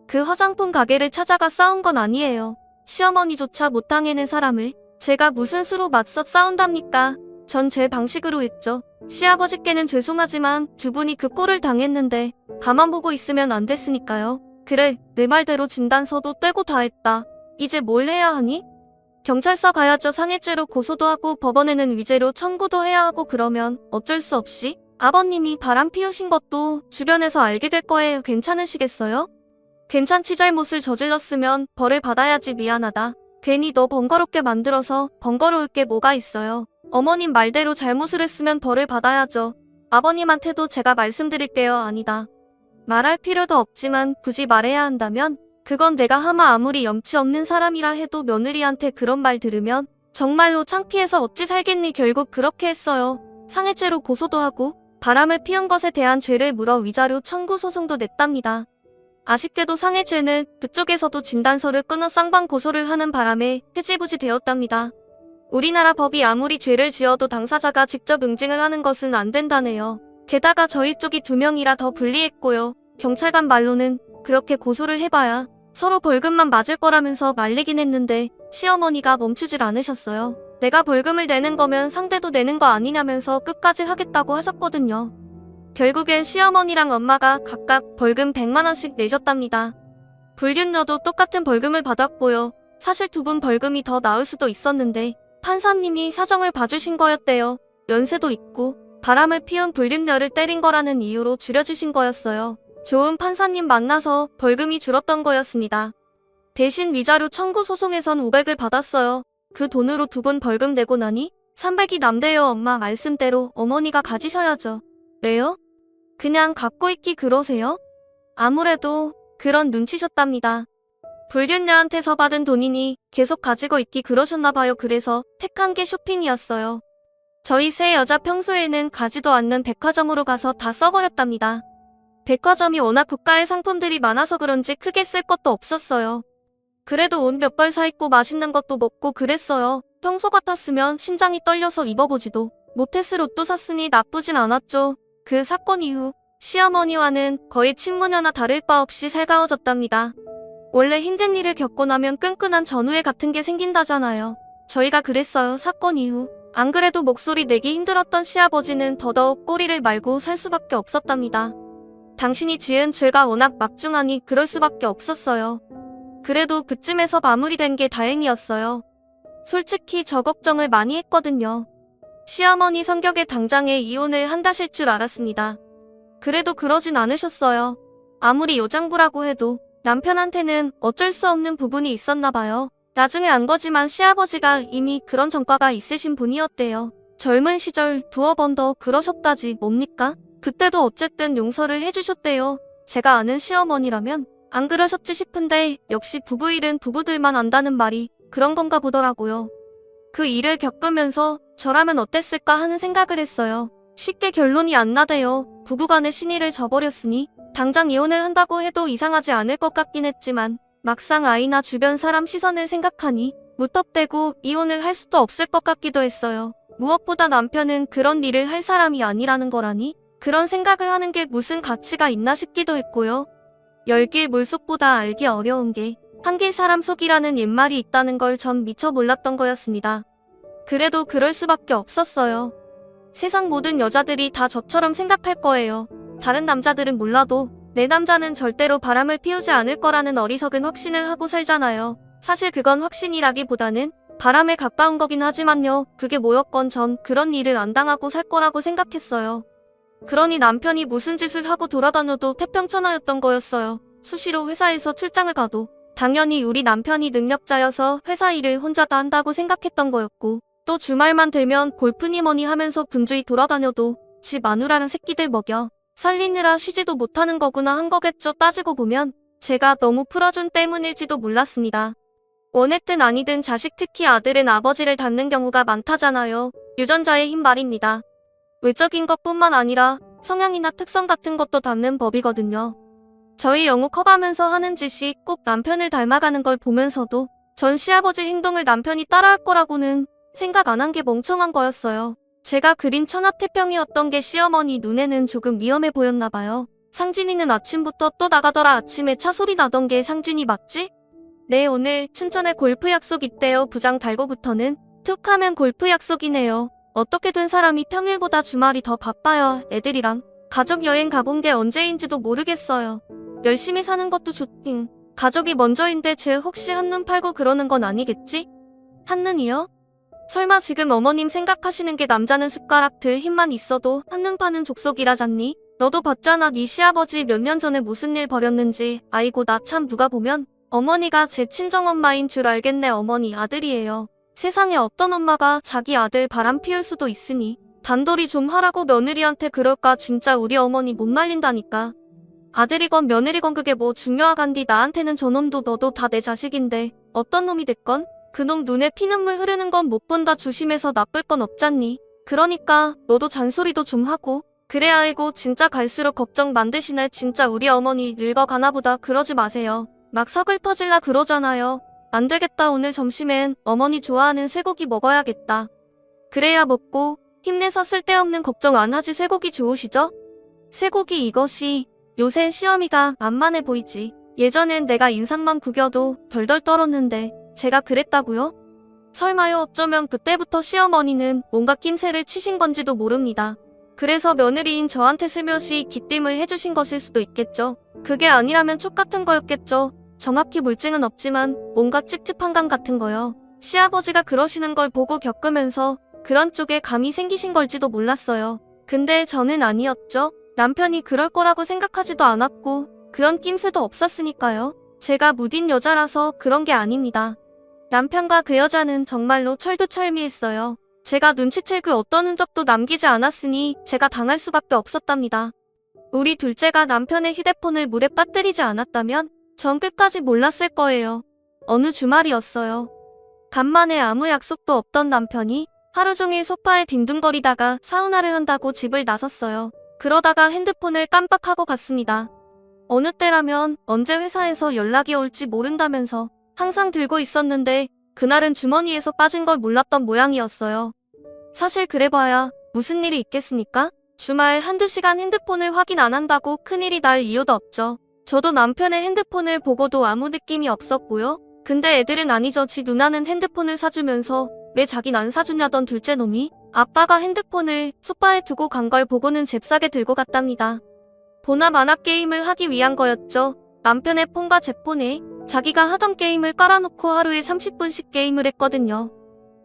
A: 그 화장품 가게를 찾아가 싸운 건 아니에요. 시어머니조차 못 당해낸 사람을 제가 무슨 수로 맞서 싸운답니까? 전 제 방식으로 했죠. 시아버지께는 죄송하지만 두 분이 그 꼴을 당했는데 가만 보고 있으면 안 됐으니까요. 그래, 내 말대로 진단서도 떼고 다 했다. 이제 뭘 해야 하니? 경찰서 가야죠. 상해죄로 고소도 하고 법원에는 위죄로 청구도 해야 하고. 그러면 어쩔 수 없이 아버님이 바람 피우신 것도 주변에서 알게 될 거예요. 괜찮으시겠어요? 괜찮지. 잘못을 저질렀으면 벌을 받아야지. 미안하다. 괜히 너 번거롭게 만들어서. 번거로울 게 뭐가 있어요. 어머님 말대로 잘못을 했으면 벌을 받아야죠. 아버님한테도 제가 말씀드릴게요. 아니다. 말할 필요도 없지만 굳이 말해야 한다면 그건 내가 하마 아무리 염치 없는 사람이라 해도 며느리한테 그런 말 들으면 정말로 창피해서 어찌 살겠니. 결국 그렇게 했어요. 상해죄로 고소도 하고 바람을 피운 것에 대한 죄를 물어 위자료 청구 소송도 냈답니다. 아쉽게도 상해죄는 그쪽에서도 진단서를 끊어 쌍방 고소를 하는 바람에 흐지부지 되었답니다. 우리나라 법이 아무리 죄를 지어도 당사자가 직접 응징을 하는 것은 안 된다네요. 게다가 저희 쪽이 2명이라 더 불리했고요. 경찰관 말로는 그렇게 고소를 해봐야 서로 벌금만 맞을 거라면서 말리긴 했는데 시어머니가 멈추질 않으셨어요. 내가 벌금을 내는 거면 상대도 내는 거 아니냐면서 끝까지 하겠다고 하셨거든요. 결국엔 시어머니랑 엄마가 각각 벌금 100만 원씩 내셨답니다. 불륜녀도 똑같은 벌금을 받았고요. 사실 두 분 벌금이 더 나을 수도 있었는데 판사님이 사정을 봐주신 거였대요. 연세도 있고 바람을 피운 불륜녀를 때린 거라는 이유로 줄여주신 거였어요. 좋은 판사님 만나서 벌금이 줄었던 거였습니다. 대신 위자료 청구 소송에선 500을 받았어요. 그 돈으로 두 분 벌금 내고 나니 300이 남대요. 엄마 말씀대로 어머니가 가지셔야죠. 왜요? 그냥 갖고 있기 그러세요? 아무래도 그런 눈치셨답니다. 불륜녀한테서 받은 돈이니 계속 가지고 있기 그러셨나봐요. 그래서 택한 게 쇼핑이었어요. 저희 세 여자 평소에는 가지도 않는 백화점으로 가서 다 써버렸답니다. 백화점이 워낙 고가의 상품들이 많아서 그런지 크게 쓸 것도 없었어요. 그래도 옷 몇 벌 사입고 맛있는 것도 먹고 그랬어요. 평소 같았으면 심장이 떨려서 입어보지도 못했을 옷도 샀으니 나쁘진 않았죠. 그 사건 이후 시어머니와는 거의 친모녀나 다를 바 없이 살가워졌답니다. 원래 힘든 일을 겪고 나면 끈끈한 전우애 같은 게 생긴다잖아요. 저희가 그랬어요. 사건 이후. 안 그래도 목소리 내기 힘들었던 시아버지는 더더욱 꼬리를 말고 살 수밖에 없었답니다. 당신이 지은 죄가 워낙 막중하니 그럴 수밖에 없었어요. 그래도 그쯤에서 마무리된 게 다행이었어요. 솔직히 저 걱정을 많이 했거든요. 시어머니 성격에 당장에 이혼을 한다실 줄 알았습니다. 그래도 그러진 않으셨어요. 아무리 요장부라고 해도 남편한테는 어쩔 수 없는 부분이 있었나 봐요. 나중에 안 거지만 시아버지가 이미 그런 전과가 있으신 분이었대요. 젊은 시절 두어 번 더 그러셨다지 뭡니까? 그때도 어쨌든 용서를 해주셨대요. 제가 아는 시어머니라면 안 그러셨지 싶은데 역시 부부 일은 부부들만 안다는 말이 그런 건가 보더라고요. 그 일을 겪으면서 저라면 어땠을까 하는 생각을 했어요. 쉽게 결론이 안 나대요. 부부간의 신의를 저버렸으니 당장 이혼을 한다고 해도 이상하지 않을 것 같긴 했지만 막상 아이나 주변 사람 시선을 생각하니 무턱대고 이혼을 할 수도 없을 것 같기도 했어요. 무엇보다 남편은 그런 일을 할 사람이 아니라는 거라니 그런 생각을 하는 게 무슨 가치가 있나 싶기도 했고요. 열길 물속보다 알기 어려운 게 한길 사람 속이라는 옛말이 있다는 걸 전 미처 몰랐던 거였습니다. 그래도 그럴 수밖에 없었어요. 세상 모든 여자들이 다 저처럼 생각할 거예요. 다른 남자들은 몰라도 내 남자는 절대로 바람을 피우지 않을 거라는 어리석은 확신을 하고 살잖아요. 사실 그건 확신이라기보다는 바람에 가까운 거긴 하지만요. 그게 뭐였건 전 그런 일을 안 당하고 살 거라고 생각했어요. 그러니 남편이 무슨 짓을 하고 돌아다녀도 태평천하였던 거였어요. 수시로 회사에서 출장을 가도 당연히 우리 남편이 능력자여서 회사 일을 혼자 다 한다고 생각했던 거였고, 또 주말만 되면 골프니 뭐니 하면서 분주히 돌아다녀도 집 마누라랑 새끼들 먹여 살리느라 쉬지도 못하는 거구나 한 거겠죠. 따지고 보면 제가 너무 풀어준 때문일지도 몰랐습니다. 원했든 아니든 자식, 특히 아들은 아버지를 닮는 경우가 많다잖아요. 유전자의 힘 말입니다. 외적인 것뿐만 아니라 성향이나 특성 같은 것도 닮는 법이거든요. 저희 영우 커가면서 하는 짓이 꼭 남편을 닮아가는 걸 보면서도 전 시아버지 행동을 남편이 따라할 거라고는 생각 안 한 게 멍청한 거였어요. 제가 그린 천하태평이었던 게 시어머니 눈에는 조금 위험해 보였나 봐요. 상진이는 아침부터 또 나가더라. 아침에 차 소리 나던 게 상진이 맞지? 네, 오늘 춘천에 골프 약속 있대요. 부장 달고부터는 툭 하면 골프 약속이네요. 어떻게 된 사람이 평일보다 주말이 더 바빠요. 애들이랑 가족 여행 가본 게 언제인지도 모르겠어요. 열심히 사는 것도 좋긴. 가족이 먼저인데 쟤 혹시 한눈 팔고 그러는 건 아니겠지? 한눈이요? 설마 지금 어머님 생각하시는 게 남자는 숟가락 들 힘만 있어도 한눈 파는 족속이라잖니? 너도 봤잖아. 네 시아버지 몇 년 전에 무슨 일 벌였는지. 아이고 나 참 누가 보면 어머니가 제 친정엄마인 줄 알겠네. 어머니 아들이에요. 세상에 어떤 엄마가 자기 아들 바람 피울 수도 있으니 단돌이 좀 하라고 며느리한테 그럴까. 진짜 우리 어머니 못 말린다니까. 아들이건 며느리건 그게 뭐 중요하간디. 나한테는 저놈도 너도 다 내 자식인데 어떤 놈이 됐건 그놈 눈에 피눈물 흐르는 건 못 본다. 조심해서 나쁠 건 없잖니. 그러니까 너도 잔소리도 좀 하고 그래. 아이고 진짜 갈수록 걱정 만드시네. 진짜 우리 어머니 늙어가나 보다. 그러지 마세요. 막 서글퍼질라 그러잖아요. 안 되겠다. 오늘 점심엔 어머니 좋아하는 쇠고기 먹어야겠다. 그래야 먹고 힘내서 쓸데없는 걱정 안 하지. 쇠고기 좋으시죠? 쇠고기 이것이 요샌 시어미가 만만해 보이지. 예전엔 내가 인상만 구겨도 덜덜 떨었는데 제가 그랬다고요? 설마요. 어쩌면 그때부터 시어머니는 뭔가 낌새를 치신 건지도 모릅니다. 그래서 며느리인 저한테 슬며시 기띔을 해주신 것일 수도 있겠죠. 그게 아니라면 촉 같은 거였겠죠. 정확히 물증은 없지만 뭔가 찝찝한 감 같은 거요. 시아버지가 그러시는 걸 보고 겪으면서 그런 쪽에 감이 생기신 걸지도 몰랐어요. 근데 저는 아니었죠. 남편이 그럴 거라고 생각하지도 않았고 그런 낌새도 없었으니까요. 제가 무딘 여자라서 그런 게 아닙니다. 남편과 그 여자는 정말로 철두철미했어요. 제가 눈치챌 그 어떤 흔적도 남기지 않았으니 제가 당할 수밖에 없었답니다. 우리 둘째가 남편의 휴대폰을 물에 빠뜨리지 않았다면 전 끝까지 몰랐을 거예요. 어느 주말이었어요. 간만에 아무 약속도 없던 남편이 하루 종일 소파에 뒹둥거리다가 사우나를 한다고 집을 나섰어요. 그러다가 핸드폰을 깜빡하고 갔습니다. 어느 때라면 언제 회사에서 연락이 올지 모른다면서 항상 들고 있었는데 그날은 주머니에서 빠진 걸 몰랐던 모양이었어요. 사실 그래봐야 무슨 일이 있겠습니까? 주말 한두 시간 핸드폰을 확인 안 한다고 큰일이 날 이유도 없죠. 저도 남편의 핸드폰을 보고도 아무 느낌이 없었고요. 근데 애들은 아니죠. 지 누나는 핸드폰을 사주면서 왜 자긴 안 사주냐던 둘째 놈이 아빠가 핸드폰을 소파에 두고 간 걸 보고는 잽싸게 들고 갔답니다. 보나 마나 게임을 하기 위한 거였죠. 남편의 폰과 제 폰에 자기가 하던 게임을 깔아놓고 하루에 30분씩 게임을 했거든요.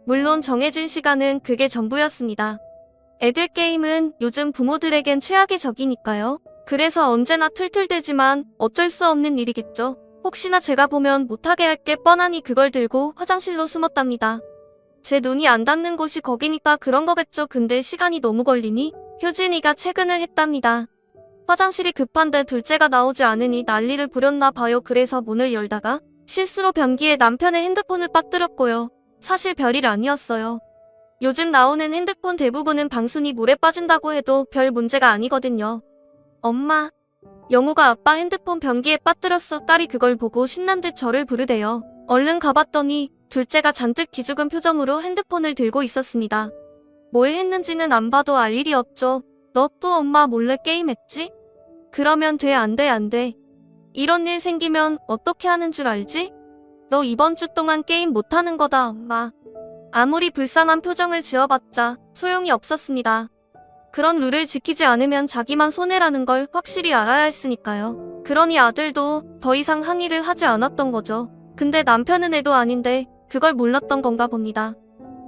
A: 물론 정해진 시간은 그게 전부였습니다. 애들 게임은 요즘 부모들에겐 최악의 적이니까요. 그래서 언제나 툴툴대지만 어쩔 수 없는 일이겠죠. 혹시나 제가 보면 못하게 할 게 뻔하니 그걸 들고 화장실로 숨었답니다. 제 눈이 안 닿는 곳이 거기니까 그런 거겠죠. 근데 시간이 너무 걸리니 효진이가 퇴근을 했답니다. 화장실이 급한데 둘째가 나오지 않으니 난리를 부렸나 봐요. 그래서 문을 열다가 실수로 변기에 남편의 핸드폰을 빠뜨렸고요. 사실 별일 아니었어요. 요즘 나오는 핸드폰 대부분은 방순이 물에 빠진다고 해도 별 문제가 아니거든요. 엄마, 영우가 아빠 핸드폰 변기에 빠뜨렸어. 딸이 그걸 보고 신난 듯 저를 부르대요. 얼른 가봤더니 둘째가 잔뜩 기죽은 표정으로 핸드폰을 들고 있었습니다. 뭘 했는지는 안 봐도 알 일이 없죠. 너 또 엄마 몰래 게임했지? 그러면 돼. 안 돼, 안 돼. 이런 일 생기면 어떻게 하는 줄 알지? 너 이번 주 동안 게임 못하는 거다, 엄마. 아무리 불쌍한 표정을 지어봤자 소용이 없었습니다. 그런 룰을 지키지 않으면 자기만 손해라는 걸 확실히 알아야 했으니까요. 그러니 아들도 더 이상 항의를 하지 않았던 거죠. 근데 남편은 애도 아닌데 그걸 몰랐던 건가 봅니다.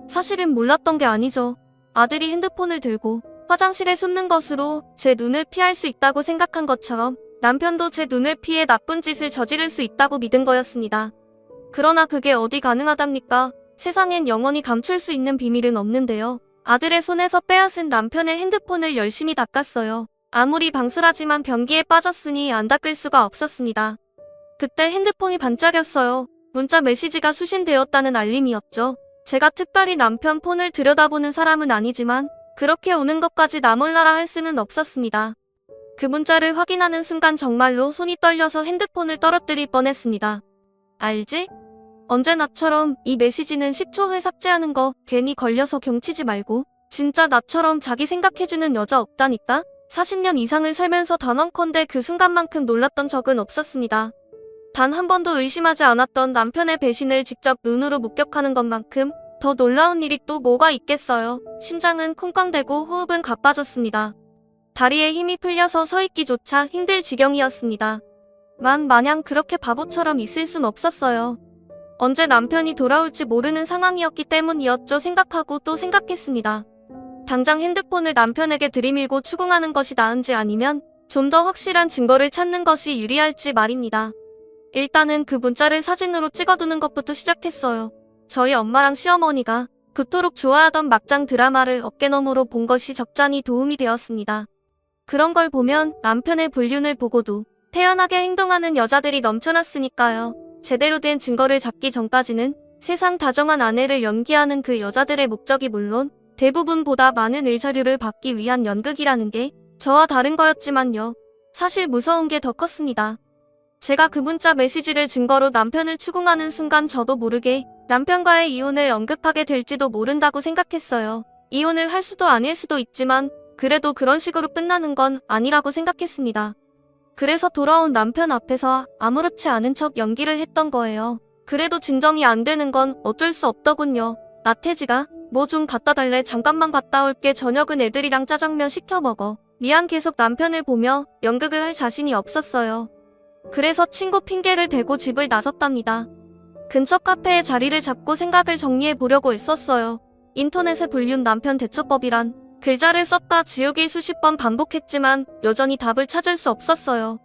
A: 사실은 몰랐던 게 아니죠. 아들이 핸드폰을 들고 화장실에 숨는 것으로 제 눈을 피할 수 있다고 생각한 것처럼 남편도 제 눈을 피해 나쁜 짓을 저지를 수 있다고 믿은 거였습니다. 그러나 그게 어디 가능하답니까? 세상엔 영원히 감출 수 있는 비밀은 없는데요. 아들의 손에서 빼앗은 남편의 핸드폰을 열심히 닦았어요. 아무리 방술하지만 변기에 빠졌으니 안 닦을 수가 없었습니다. 그때 핸드폰이 반짝였어요. 문자 메시지가 수신되었다는 알림이었죠. 제가 특별히 남편 폰을 들여다보는 사람은 아니지만 그렇게 오는 것까지 나 몰라라 할 수는 없었습니다. 그 문자를 확인하는 순간 정말로 손이 떨려서 핸드폰을 떨어뜨릴 뻔했습니다. 알지? 언제나처럼 이 메시지는 10초 후에 삭제하는 거 괜히 걸려서 경치지 말고 진짜 나처럼 자기 생각해주는 여자 없다니까? 40년 이상을 살면서 단언컨대 그 순간만큼 놀랐던 적은 없었습니다. 단 한 번도 의심하지 않았던 남편의 배신을 직접 눈으로 목격하는 것만큼 더 놀라운 일이 또 뭐가 있겠어요. 심장은 콩쾅대고 호흡은 가빠졌습니다. 다리에 힘이 풀려서 서 있기조차 힘들 지경이었습니다. 마냥 그렇게 바보처럼 있을 순 없었어요. 언제 남편이 돌아올지 모르는 상황이었기 때문이었죠. 생각하고 또 생각했습니다. 당장 핸드폰을 남편에게 들이밀고 추궁하는 것이 나은지 아니면 좀 더 확실한 증거를 찾는 것이 유리할지 말입니다. 일단은 그 문자를 사진으로 찍어두는 것부터 시작했어요. 저희 엄마랑 시어머니가 그토록 좋아하던 막장 드라마를 어깨너머로 본 것이 적잖이 도움이 되었습니다. 그런 걸 보면 남편의 불륜을 보고도 태연하게 행동하는 여자들이 넘쳐났으니까요. 제대로 된 증거를 잡기 전까지는 세상 다정한 아내를 연기하는 그 여자들의 목적이 물론 대부분보다 많은 일자료를 받기 위한 연극이라는 게 저와 다른 거였지만요. 사실 무서운 게 더 컸습니다. 제가 그 문자 메시지를 증거로 남편을 추궁하는 순간 저도 모르게 남편과의 이혼을 언급하게 될지도 모른다고 생각했어요. 이혼을 할 수도 아닐 수도 있지만 그래도 그런 식으로 끝나는 건 아니라고 생각했습니다. 그래서 돌아온 남편 앞에서 아무렇지 않은 척 연기를 했던 거예요. 그래도 진정이 안 되는 건 어쩔 수 없더군요. 나태지가 뭐 좀 갖다 달래. 잠깐만 갔다 올게. 저녁은 애들이랑 짜장면 시켜 먹어. 미안. 계속 남편을 보며 연극을 할 자신이 없었어요. 그래서 친구 핑계를 대고 집을 나섰답니다. 근처 카페에 자리를 잡고 생각을 정리해 보려고 애썼어요. 인터넷에 불륜 남편 대처법이란 글자를 썼다 지우기 수십 번 반복했지만 여전히 답을 찾을 수 없었어요.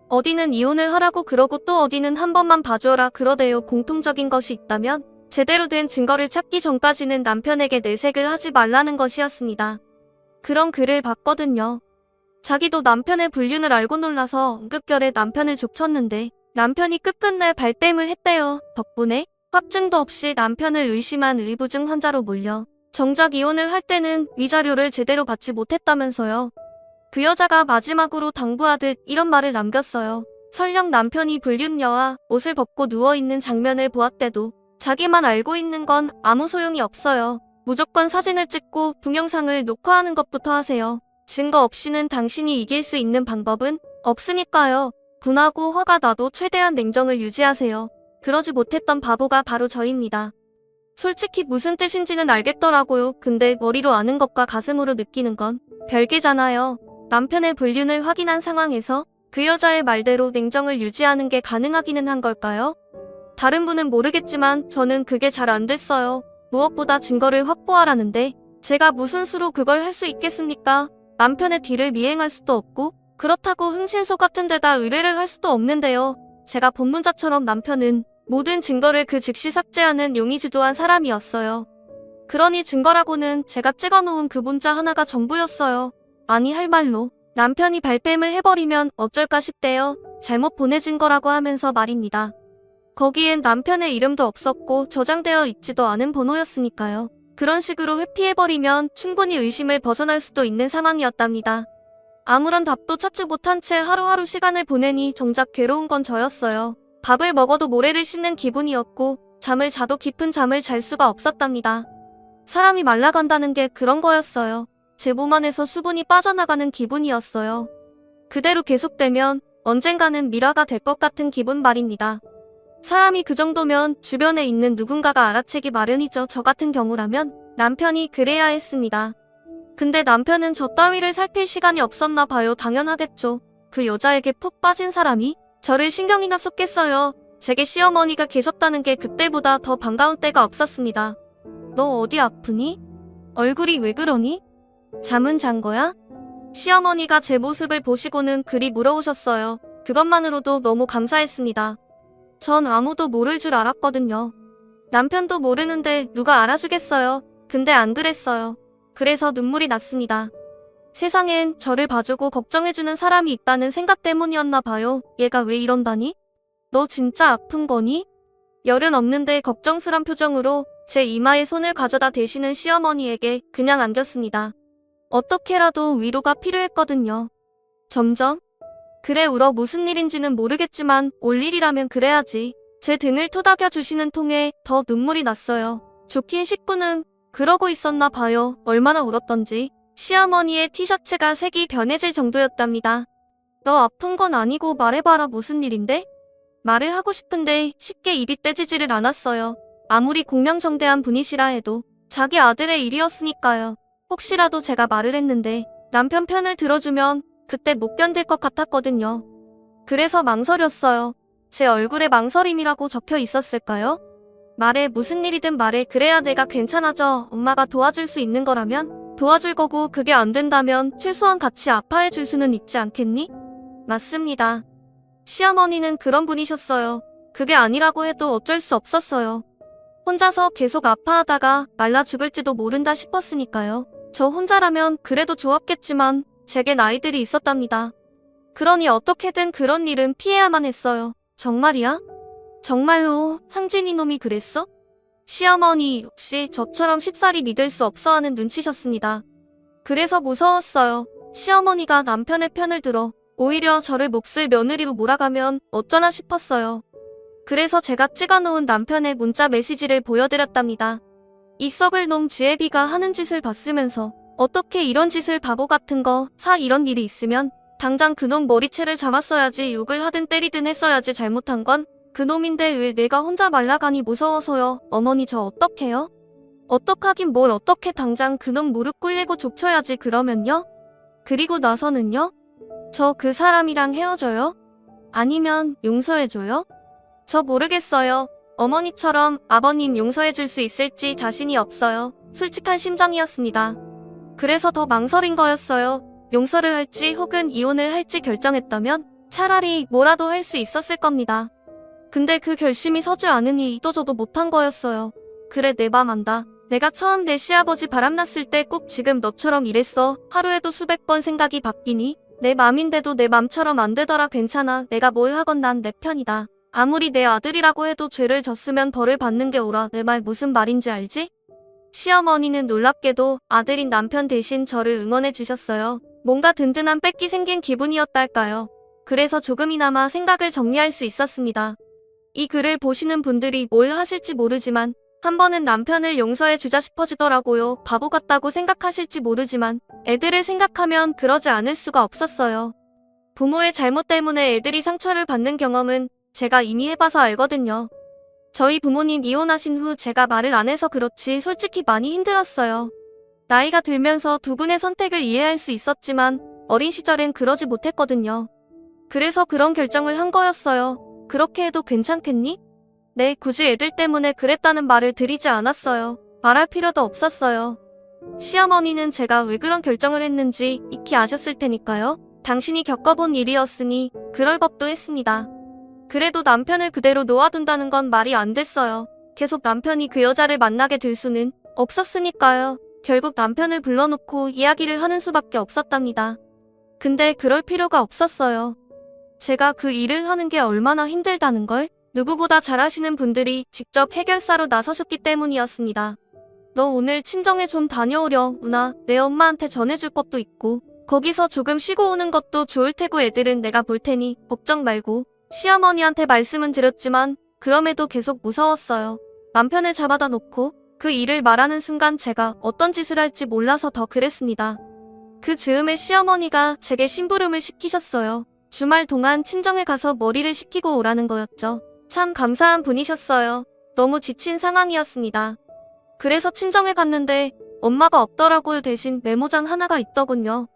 A: 어디는 이혼을 하라고 그러고 또 어디는 한 번만 봐줘라 그러대요. 공통적인 것이 있다면 제대로 된 증거를 찾기 전까지는 남편에게 내색을 하지 말라는 것이었습니다. 그런 글을 봤거든요. 자기도 남편의 불륜을 알고 놀라서 응급결에 남편을 족쳤는데 남편이 끝끝내 발뺌을 했대요. 덕분에 확증도 없이 남편을 의심한 의부증 환자로 몰려 정작 이혼을 할 때는 위자료를 제대로 받지 못했다면서요. 그 여자가 마지막으로 당부하듯 이런 말을 남겼어요. 설령 남편이 불륜녀와 옷을 벗고 누워있는 장면을 보았대도 자기만 알고 있는 건 아무 소용이 없어요. 무조건 사진을 찍고 동영상을 녹화하는 것부터 하세요. 증거 없이는 당신이 이길 수 있는 방법은 없으니까요. 분하고 화가 나도 최대한 냉정을 유지하세요. 그러지 못했던 바보가 바로 저입니다. 솔직히 무슨 뜻인지는 알겠더라고요. 근데 머리로 아는 것과 가슴으로 느끼는 건 별개잖아요. 남편의 불륜을 확인한 상황에서 그 여자의 말대로 냉정을 유지하는 게 가능하기는 한 걸까요? 다른 분은 모르겠지만 저는 그게 잘 안 됐어요. 무엇보다 증거를 확보하라는데 제가 무슨 수로 그걸 할 수 있겠습니까? 남편의 뒤를 미행할 수도 없고 그렇다고 흥신소 같은 데다 의뢰를 할 수도 없는데요. 제가 본 문자처럼 남편은 모든 증거를 그 즉시 삭제하는 용의주도한 사람이었어요. 그러니 증거라고는 제가 찍어놓은 그 문자 하나가 전부였어요. 아니 할 말로 남편이 발뺌을 해버리면 어쩔까 싶대요. 잘못 보내진 거라고 하면서 말입니다. 거기엔 남편의 이름도 없었고 저장되어 있지도 않은 번호였으니까요. 그런 식으로 회피해버리면 충분히 의심을 벗어날 수도 있는 상황이었답니다. 아무런 답도 찾지 못한 채 하루하루 시간을 보내니 정작 괴로운 건 저였어요. 밥을 먹어도 모래를 씹는 기분이었고 잠을 자도 깊은 잠을 잘 수가 없었답니다. 사람이 말라간다는 게 그런 거였어요. 제 몸 안에서 수분이 빠져나가는 기분이었어요. 그대로 계속되면 언젠가는 미라가 될 것 같은 기분 말입니다. 사람이 그 정도면 주변에 있는 누군가가 알아채기 마련이죠. 저 같은 경우라면 남편이 그래야 했습니다. 근데 남편은 저 따위를 살필 시간이 없었나 봐요. 당연하겠죠. 그 여자에게 푹 빠진 사람이 저를 신경이나 썼겠어요. 제게 시어머니가 계셨다는 게 그때보다 더 반가운 때가 없었습니다. 너 어디 아프니? 얼굴이 왜 그러니? 잠은 잔 거야? 시어머니가 제 모습을 보시고는 그리 물어오셨어요. 그것만으로도 너무 감사했습니다. 전 아무도 모를 줄 알았거든요. 남편도 모르는데 누가 알아주겠어요. 근데 안 그랬어요. 그래서 눈물이 났습니다. 세상엔 저를 봐주고 걱정해주는 사람이 있다는 생각 때문이었나 봐요. 얘가 왜 이런다니? 너 진짜 아픈 거니? 열은 없는데 걱정스런 표정으로 제 이마에 손을 가져다 대시는 시어머니에게 그냥 안겼습니다. 어떻게라도 위로가 필요했거든요. 점점 그래 울어 무슨 일인지는 모르겠지만 올 일이라면 그래야지. 제 등을 토닥여 주시는 통에 더 눈물이 났어요. 좋긴 식구는 그러고 있었나 봐요. 얼마나 울었던지. 시어머니의 티셔츠가 색이 변해질 정도였답니다. 너 아픈 건 아니고 말해봐라. 무슨 일인데? 말을 하고 싶은데 쉽게 입이 떼지지를 않았어요. 아무리 공명정대한 분이시라 해도 자기 아들의 일이었으니까요. 혹시라도 제가 말을 했는데 남편 편을 들어주면 그때 못 견딜 것 같았거든요. 그래서 망설였어요. 제 얼굴에 망설임이라고 적혀 있었을까요? 말해. 무슨 일이든 말해. 그래야 내가 괜찮아져. 엄마가 도와줄 수 있는 거라면 도와줄 거고 그게 안 된다면 최소한 같이 아파해 줄 수는 있지 않겠니? 맞습니다. 시어머니는 그런 분이셨어요. 그게 아니라고 해도 어쩔 수 없었어요. 혼자서 계속 아파하다가 말라 죽을지도 모른다 싶었으니까요. 저 혼자라면 그래도 좋았겠지만 제겐 아이들이 있었답니다. 그러니 어떻게든 그런 일은 피해야만 했어요. 정말이야? 정말로 상진이 놈이 그랬어? 시어머니 역시 저처럼 쉽사리 믿을 수 없어하는 눈치셨습니다. 그래서 무서웠어요. 시어머니가 남편의 편을 들어 오히려 저를 몫을 며느리로 몰아가면 어쩌나 싶었어요. 그래서 제가 찍어놓은 남편의 문자 메시지를 보여드렸답니다. 이 썩을 놈 지혜비가 하는 짓을 봤으면서 어떻게 이런 짓을 바보 같은 거 사. 이런 일이 있으면 당장 그놈 머리채를 잡았어야지. 욕을 하든 때리든 했어야지. 잘못한 건 그놈인데 왜 내가 혼자 말라가니 무서워서요. 어머니 저 어떡해요? 어떡하긴 뭘 어떡해. 당장 그놈 무릎 꿇리고 족쳐야지. 그러면요? 그리고 나서는요? 저 그 사람이랑 헤어져요? 아니면 용서해줘요? 저 모르겠어요. 어머니처럼 아버님 용서해줄 수 있을지 자신이 없어요. 솔직한 심정이었습니다. 그래서 더 망설인 거였어요. 용서를 할지 혹은 이혼을 할지 결정했다면 차라리 뭐라도 할 수 있었을 겁니다. 근데 그 결심이 서지 않으니 이도저도 못한 거였어요. 그래 내 맘 안다. 내가 처음 내 시아버지 바람났을 때 꼭 지금 너처럼 이랬어. 하루에도 수백 번 생각이 바뀌니? 내 맘인데도 내 맘처럼 안 되더라. 괜찮아. 내가 뭘 하건 난 내 편이다. 아무리 내 아들이라고 해도 죄를 졌으면 벌을 받는 게 옳아. 내 말 무슨 말인지 알지? 시어머니는 놀랍게도 아들인 남편 대신 저를 응원해 주셨어요. 뭔가 든든한 뺏기 생긴 기분이었달까요. 그래서 조금이나마 생각을 정리할 수 있었습니다. 이 글을 보시는 분들이 뭘 하실지 모르지만 한 번은 남편을 용서해 주자 싶어지더라고요. 바보 같다고 생각하실지 모르지만 애들을 생각하면 그러지 않을 수가 없었어요. 부모의 잘못 때문에 애들이 상처를 받는 경험은 제가 이미 해봐서 알거든요. 저희 부모님 이혼하신 후 제가 말을 안 해서 그렇지 솔직히 많이 힘들었어요. 나이가 들면서 두 분의 선택을 이해할 수 있었지만 어린 시절엔 그러지 못했거든요. 그래서 그런 결정을 한 거였어요. 그렇게 해도 괜찮겠니? 네, 굳이 애들 때문에 그랬다는 말을 드리지 않았어요. 말할 필요도 없었어요. 시어머니는 제가 왜 그런 결정을 했는지 익히 아셨을 테니까요. 당신이 겪어본 일이었으니 그럴 법도 했습니다. 그래도 남편을 그대로 놓아둔다는 건 말이 안 됐어요. 계속 남편이 그 여자를 만나게 될 수는 없었으니까요. 결국 남편을 불러놓고 이야기를 하는 수밖에 없었답니다. 근데 그럴 필요가 없었어요. 제가 그 일을 하는 게 얼마나 힘들다는 걸 누구보다 잘 아시는 분들이 직접 해결사로 나서셨기 때문이었습니다. 너 오늘 친정에 좀 다녀오려. 누나, 내 엄마한테 전해줄 것도 있고 거기서 조금 쉬고 오는 것도 좋을 테고 애들은 내가 볼 테니 걱정 말고. 시어머니한테 말씀은 드렸지만 그럼에도 계속 무서웠어요. 남편을 잡아다 놓고 그 일을 말하는 순간 제가 어떤 짓을 할지 몰라서 더 그랬습니다. 그 즈음에 시어머니가 제게 심부름을 시키셨어요. 주말 동안 친정에 가서 머리를 식히고 오라는 거였죠. 참 감사한 분이셨어요. 너무 지친 상황이었습니다. 그래서 친정에 갔는데 엄마가 없더라고요. 대신 메모장 하나가 있더군요.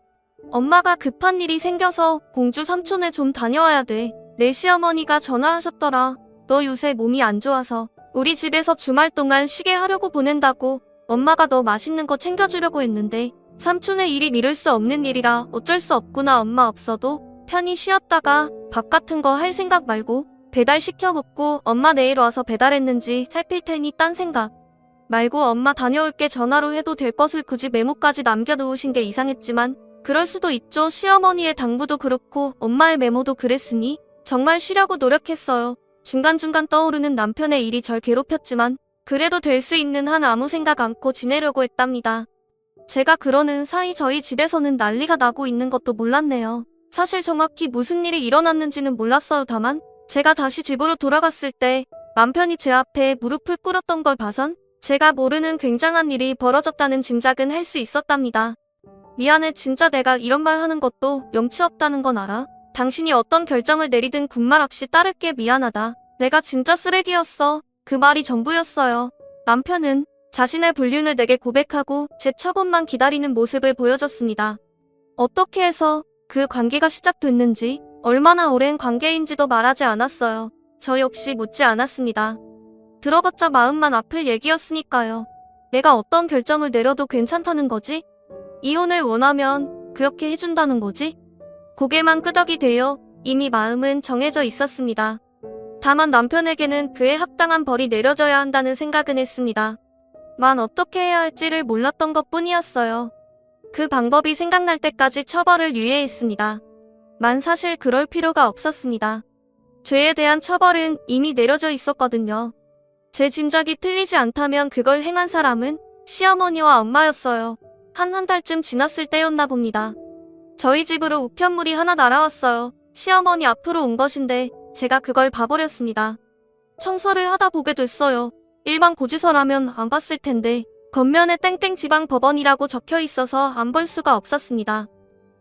A: 엄마가 급한 일이 생겨서 공주 삼촌에 좀 다녀와야 돼. 내 시어머니가 전화하셨더라. 너 요새 몸이 안 좋아서 우리 집에서 주말 동안 쉬게 하려고 보낸다고. 엄마가 너 맛있는 거 챙겨주려고 했는데 삼촌의 일이 미룰 수 없는 일이라 어쩔 수 없구나. 엄마 없어도 편히 쉬었다가 밥 같은 거 할 생각 말고 배달시켜 먹고 엄마 내일 와서 배달했는지 살필 테니 딴 생각 말고 엄마 다녀올게 전화로 해도 될 것을 굳이 메모까지 남겨놓으신 게 이상했지만 그럴 수도 있죠. 시어머니의 당부도 그렇고 엄마의 메모도 그랬으니 정말 쉬려고 노력했어요. 중간중간 떠오르는 남편의 일이 절 괴롭혔지만 그래도 될 수 있는 한 아무 생각 않고 지내려고 했답니다. 제가 그러는 사이 저희 집에서는 난리가 나고 있는 것도 몰랐네요. 사실 정확히 무슨 일이 일어났는지는 몰랐어요. 다만 제가 다시 집으로 돌아갔을 때 남편이 제 앞에 무릎을 꿇었던 걸 봐선 제가 모르는 굉장한 일이 벌어졌다는 짐작은 할 수 있었답니다. 미안해. 진짜 내가 이런 말 하는 것도 염치 없다는 건 알아. 당신이 어떤 결정을 내리든 군말 없이 따를게. 미안하다. 내가 진짜 쓰레기였어. 그 말이 전부였어요. 남편은 자신의 불륜을 내게 고백하고 제 처분만 기다리는 모습을 보여줬습니다. 어떻게 해서 그 관계가 시작됐는지 얼마나 오랜 관계인지도 말하지 않았어요. 저 역시 묻지 않았습니다. 들어봤자 마음만 아플 얘기였으니까요. 내가 어떤 결정을 내려도 괜찮다는 거지? 이혼을 원하면 그렇게 해준다는 거지? 고개만 끄덕이대요. 이미 마음은 정해져 있었습니다. 다만 남편에게는 그에 합당한 벌이 내려져야 한다는 생각은 했습니다. 만 어떻게 해야 할지를 몰랐던 것 뿐이었어요. 그 방법이 생각날 때까지 처벌을 유예했습니다. 만 사실 그럴 필요가 없었습니다. 죄에 대한 처벌은 이미 내려져 있었거든요. 제 짐작이 틀리지 않다면 그걸 행한 사람은 시어머니와 엄마였어요. 한 달쯤 지났을 때였나 봅니다. 저희 집으로 우편물이 하나 날아왔어요. 시어머니 앞으로 온 것인데 제가 그걸 봐버렸습니다. 청소를 하다 보게 됐어요. 일반 고지서라면 안 봤을 텐데 겉면에 땡땡지방법원이라고 적혀 있어서 안 볼 수가 없었습니다.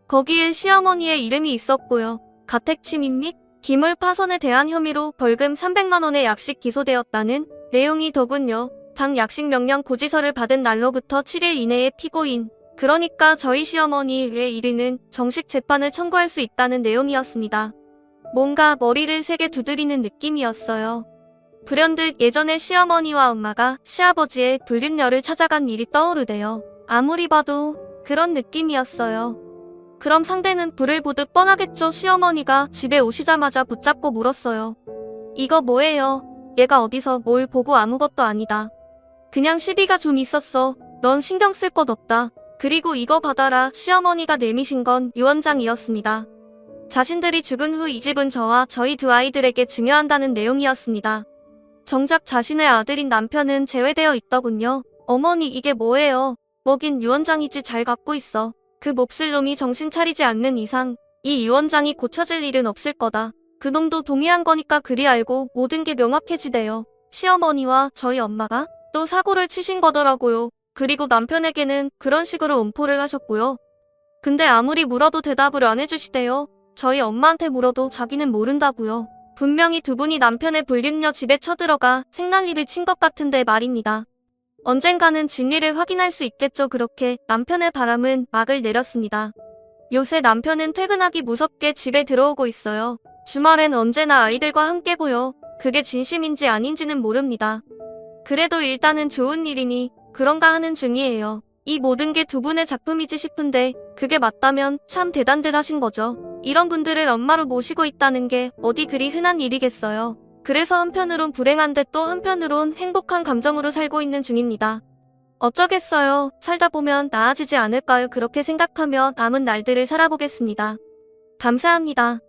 A: 거기에 시어머니의 이름이 있었고요. 가택침입 및 기물 파손에 대한 혐의로 벌금 300만 원의 약식 기소되었다는 내용이 더군요. 당 약식 명령 고지서를 받은 날로부터 7일 이내에 피고인, 그러니까 저희 시어머니의 1위는 정식 재판을 청구할 수 있다는 내용이었습니다. 뭔가 머리를 세게 두드리는 느낌이었어요. 불현듯 예전에 시어머니와 엄마가 시아버지의 불륜녀를 찾아간 일이 떠오르대요. 아무리 봐도 그런 느낌이었어요. 그럼 상대는 불을 보듯 뻔하겠죠. 시어머니가 집에 오시자마자 붙잡고 물었어요. 이거 뭐예요? 얘가 어디서 뭘 보고 아무것도 아니다. 그냥 시비가 좀 있었어. 넌 신경 쓸 것 없다. 그리고 이거 받아라. 시어머니가 내미신 건 유언장이었습니다. 자신들이 죽은 후 이 집은 저와 저희 두 아이들에게 증여한다는 내용이었습니다. 정작 자신의 아들인 남편은 제외되어 있더군요. 어머니 이게 뭐예요? 뭐긴 유언장이지 잘 갖고 있어. 그 몹쓸 놈이 정신 차리지 않는 이상 이 유언장이 고쳐질 일은 없을 거다. 그 놈도 동의한 거니까 그리 알고 모든 게 명확해지대요. 시어머니와 저희 엄마가 또 사고를 치신 거더라고요. 그리고 남편에게는 그런 식으로 엄포를 하셨고요. 근데 아무리 물어도 대답을 안 해주시대요. 저희 엄마한테 물어도 자기는 모른다고요. 분명히 두 분이 남편의 불륜녀 집에 쳐들어가 생난리를 친 것 같은데 말입니다. 언젠가는 진위를 확인할 수 있겠죠. 그렇게 남편의 바람은 막을 내렸습니다. 요새 남편은 퇴근하기 무섭게 집에 들어오고 있어요. 주말엔 언제나 아이들과 함께고요. 그게 진심인지 아닌지는 모릅니다. 그래도 일단은 좋은 일이니 그런가 하는 중이에요. 이 모든 게 두 분의 작품이지 싶은데 그게 맞다면 참 대단하신 거죠. 이런 분들을 엄마로 모시고 있다는 게 어디 그리 흔한 일이겠어요. 그래서 한편으론 불행한데 또 한편으론 행복한 감정으로 살고 있는 중입니다. 어쩌겠어요. 살다 보면 나아지지 않을까요? 그렇게 생각하며 남은 날들을 살아보겠습니다. 감사합니다.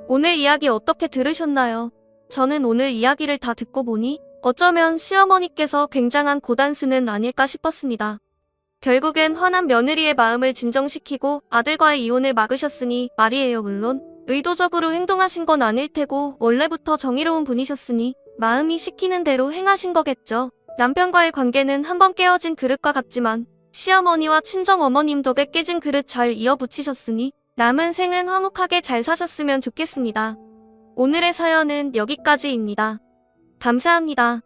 A: 오늘 이야기 어떻게 들으셨나요? 저는 오늘 이야기를 다 듣고 보니 어쩌면 시어머니께서 굉장한 고단수는 아닐까 싶었습니다. 결국엔 화난 며느리의 마음을 진정시키고 아들과의 이혼을 막으셨으니 말이에요. 물론 의도적으로 행동하신 건 아닐 테고 원래부터 정의로운 분이셨으니 마음이 시키는 대로 행하신 거겠죠. 남편과의 관계는 한번 깨어진 그릇과 같지만 시어머니와 친정어머님 덕에 깨진 그릇 잘 이어붙이셨으니 남은 생은 화목하게 잘 사셨으면 좋겠습니다. 오늘의 사연은 여기까지입니다. 감사합니다.